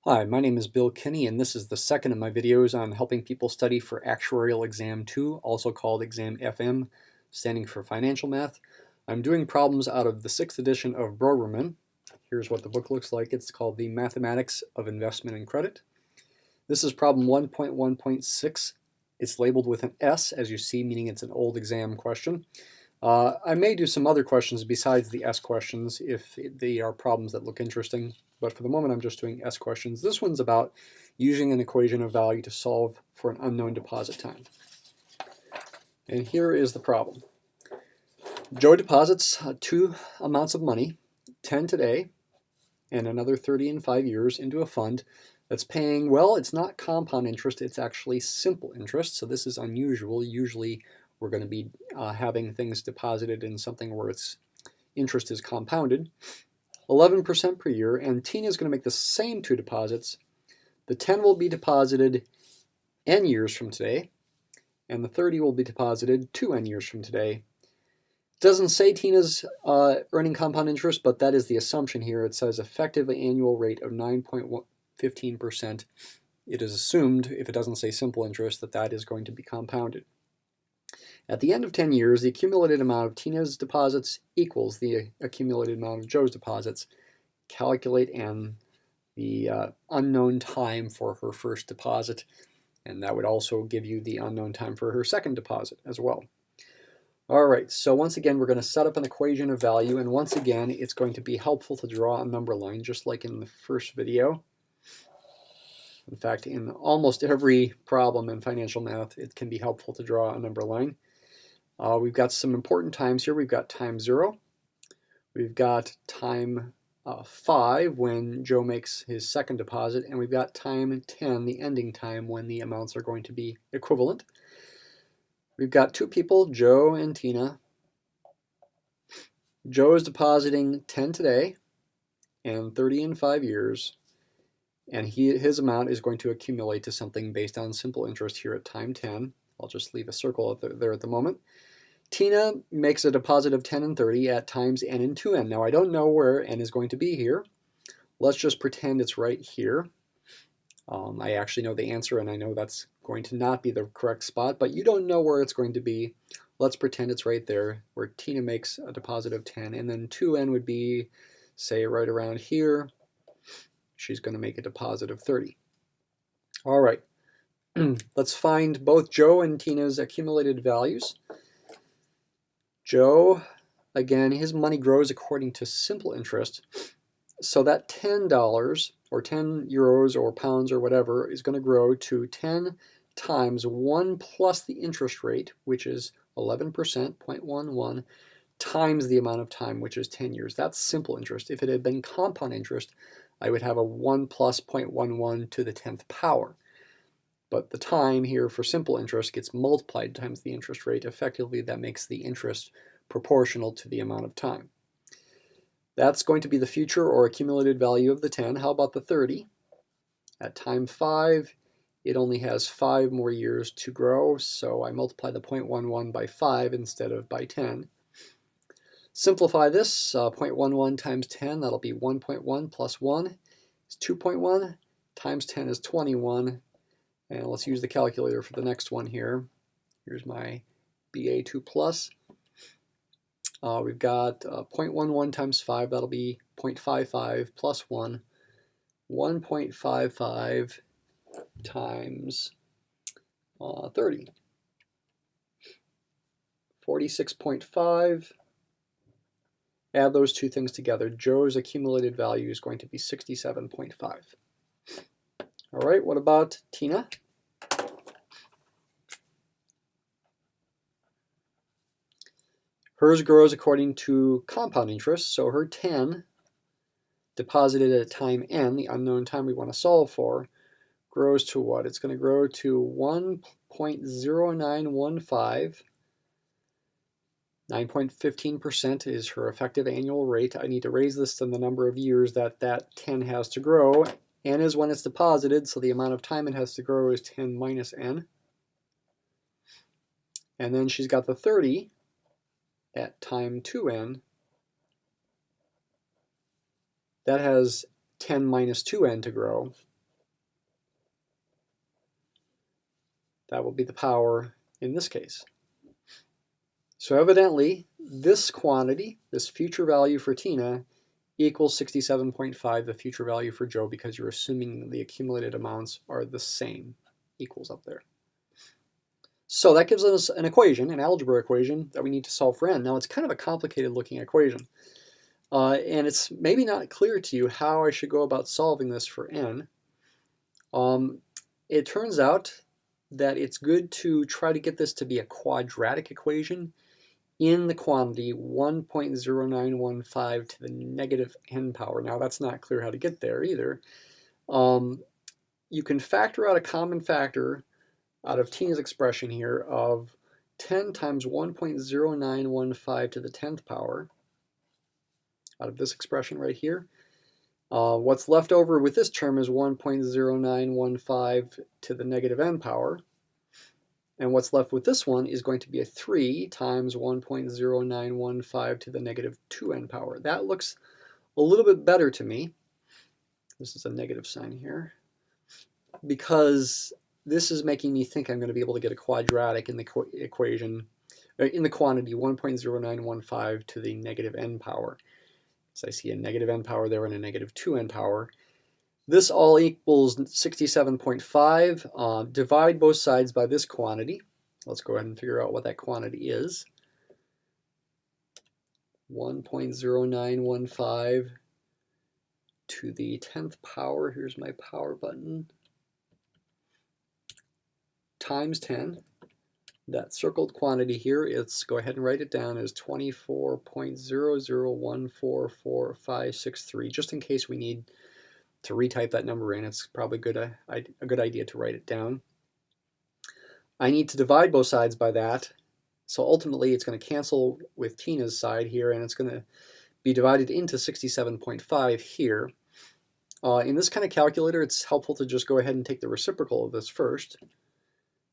Hi, my name is Bill Kinney, and this is the second of my videos on helping people study for Actuarial Exam 2, also called Exam FM, standing for Financial Math. I'm doing problems out of the 6th edition of Broverman. Here's what the book looks like. It's called The Mathematics of Investment and Credit. This is problem 1.1.6. It's labeled with an S, as you see, meaning it's an old exam question. I may do some other questions besides the S questions if they are problems that look interesting, but for the moment I'm just doing S questions. This one's about using an equation of value to solve for an unknown deposit time. And here is the problem. Joe deposits two amounts of money, 10 today and another 30 in 5 years, into a fund that's paying, well, it's not compound interest, it's actually simple interest, so this is unusual. Usually we're going to be having things deposited in something where its interest is compounded, 11% per year, and Tina is going to make the same two deposits. The 10 will be deposited n years from today, and the 30 will be deposited 2n years from today. It doesn't say Tina's earning compound interest, but that is the assumption here. It says effective annual rate of 9.15%. It is assumed, if it doesn't say simple interest, that that is going to be compounded. At the end of 10 years, the accumulated amount of Tina's deposits equals the accumulated amount of Joe's deposits. Calculate the unknown time for her first deposit, and that would also give you the unknown time for her second deposit as well. All right, so once again, we're going to set up an equation of value, and once again, it's going to be helpful to draw a number line, just like in the first video. In fact, in almost every problem in financial math, it can be helpful to draw a number line. We've got some important times here. We've got time 0. We've got time 5 when Joe makes his second deposit, and we've got time 10, the ending time, when the amounts are going to be equivalent. We've got two people, Joe and Tina. Joe is depositing 10 today and 30 in 5 years, and his amount is going to accumulate to something based on simple interest here at time 10. I'll just leave a circle there at the moment. Tina makes a deposit of 10 and 30 at times n and 2n. Now I don't know where n is going to be here. Let's just pretend it's right here. I actually know the answer, and I know that's going to not be the correct spot, but you don't know where it's going to be. Let's pretend it's right there, where Tina makes a deposit of 10, and then 2n would be, say, right around here. She's going to make a deposit of 30. All right, let's find both Joe and Tina's accumulated values. Joe, again, his money grows according to simple interest, so that $10 or 10 euros or pounds or whatever is going to grow to 10 times 1 plus the interest rate, which is 11%, 0.11, times the amount of time, which is 10 years. That's simple interest. If it had been compound interest, I would have a 1 plus 0.11 to the 10th power. But the time here for simple interest gets multiplied times the interest rate. Effectively, that makes the interest proportional to the amount of time. That's going to be the future or accumulated value of the 10. How about the 30? At time 5, it only has 5 more years to grow, so I multiply the 0.11 by 5 instead of by 10. Simplify this, 0.11 times 10, that'll be 1.1 plus 1 is 2.1, times 10 is 21, and let's use the calculator for the next one here. Here's my BA2 plus. We've got 0.11 times 5, that'll be 0.55 plus 1, 1.55 times 30. 46.5. Add those two things together. Joe's accumulated value is going to be 67.5. All right, what about Tina? Hers grows according to compound interest, so her 10 deposited at time n, the unknown time we want to solve for, grows to what? It's going to grow to 1.0915. 9.15% is her effective annual rate. I need to raise this to the number of years that 10 has to grow. N is when it's deposited, so the amount of time it has to grow is 10 minus n. And then she's got the 30 at time 2n. That has 10 minus 2n to grow. That will be the power in this case. So evidently, this quantity, this future value for Tina, equals 67.5, the future value for Joe, because you're assuming the accumulated amounts are the same, equals up there. So that gives us an equation, an algebra equation, that we need to solve for n. Now, it's kind of a complicated looking equation. And it's maybe not clear to you how I should go about solving this for n. It turns out that it's good to try to get this to be a quadratic equation in the quantity 1.0915 to the negative n power. Now, that's not clear how to get there either. You can factor out a common factor out of Tina's expression here of 10 times 1.0915 to the 10th power out of this expression right here. What's left over with this term is 1.0915 to the negative n power. And what's left with this one is going to be a 3 times 1.0915 to the negative 2n power. That looks a little bit better to me. This is a negative sign here, because this is making me think I'm going to be able to get a quadratic in the equation, in the quantity 1.0915 to the negative n power. So I see a negative n power there and a negative 2n power. This all equals 67.5. Divide both sides by this quantity. Let's go ahead and figure out what that quantity is. 1.0915 to the 10th power. Here's my power button. Times 10. That circled quantity here, let's go ahead and write it down as 24.00144563, just in case we need to retype that number in. It's probably a good idea to write it down. I need to divide both sides by that, so ultimately it's going to cancel with Tina's side here, and it's going to be divided into 67.5 here. In this kind of calculator, it's helpful to just go ahead and take the reciprocal of this first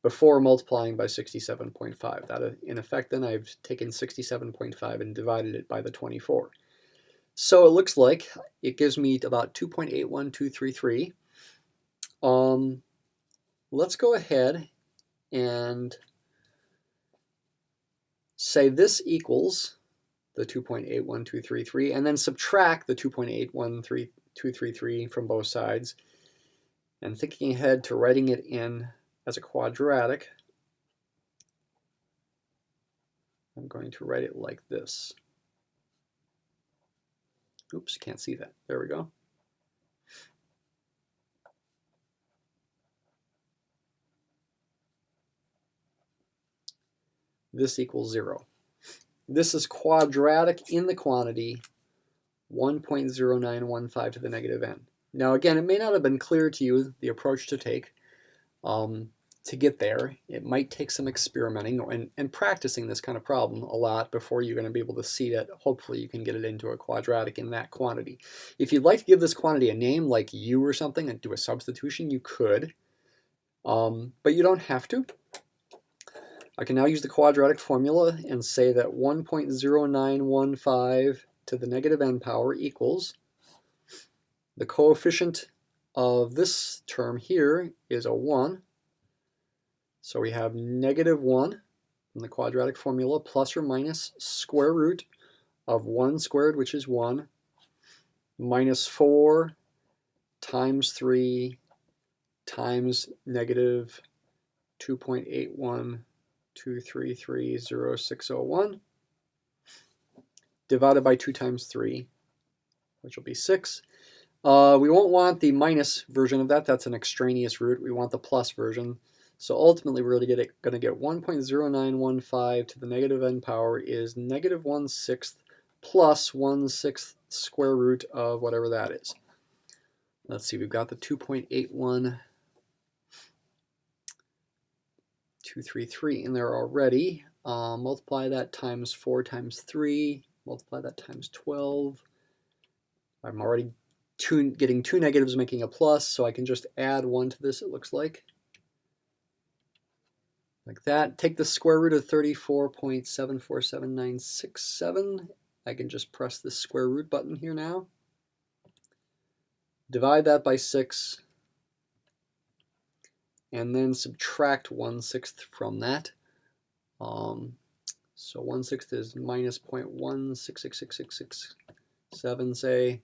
before multiplying by 67.5. That, in effect, then I've taken 67.5 and divided it by the 24. So it looks like it gives me about 2.81233. Let's go ahead and say this equals the 2.81233, and then subtract the 2.813233 from both sides. And thinking ahead to writing it in as a quadratic, I'm going to write it like this. Oops, can't see that. There we go. This equals 0. This is quadratic in the quantity 1.0915 to the negative n. Now again, it may not have been clear to you the approach to take to get there. It might take some experimenting and practicing this kind of problem a lot before you're going to be able to see that hopefully you can get it into a quadratic in that quantity. If you'd like to give this quantity a name like u or something and do a substitution, you could, but you don't have to. I can now use the quadratic formula and say that 1.0915 to the negative n power equals the coefficient of this term here is a 1. So we have negative 1 in the quadratic formula, plus or minus square root of 1 squared, which is 1, minus 4 times 3 times negative 2.812330601 divided by 2 times 3, which will be 6. We won't want the minus version of that. That's an extraneous root. We want the plus version. So ultimately, we're going to get 1.0915 to the negative n power is negative 1/6 plus 1/6 square root of whatever that is. Let's see, we've got the 2.81233 in there already. Multiply that times 4 times 3. Multiply that times 12. I'm already getting 2 negatives making a plus, so I can just add 1 to this, it looks like that. Take the square root of 34.747967. I can just press the square root button here now. Divide that by 6. and then subtract 1/6 from that. So 1/6 is minus 0.1666667, say.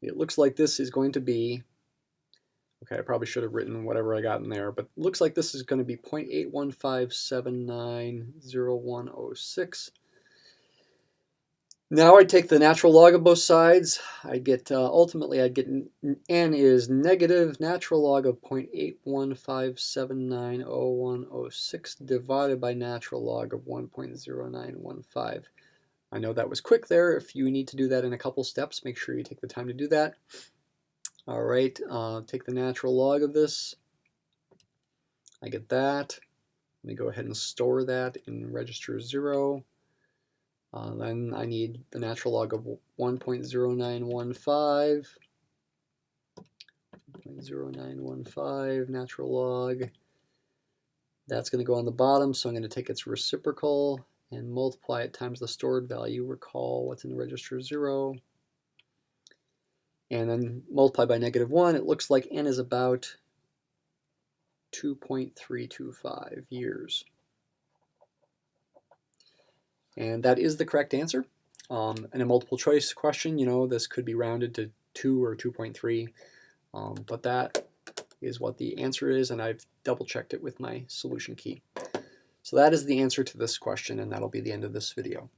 It looks like this is going to be, okay, I probably should have written whatever I got in there, but it looks like this is going to be 0.815790106. Now I take the natural log of both sides. I get, ultimately I'd get n is negative natural log of 0.815790106 divided by natural log of 1.0915. I know that was quick there. If you need to do that in a couple steps, make sure you take the time to do that. All right, take the natural log of this. I get that. Let me go ahead and store that in register 0. Then I need the natural log of 1.0915. 0.0915 natural log. That's going to go on the bottom, so I'm going to take its reciprocal and multiply it times the stored value. Recall what's in the register 0. And then multiply by -1. It looks like n is about 2.325 years. And that is the correct answer. In a multiple choice question, you know, this could be rounded to 2 or 2.3, but that is what the answer is, and I've double checked it with my solution key. So that is the answer to this question, and that'll be the end of this video.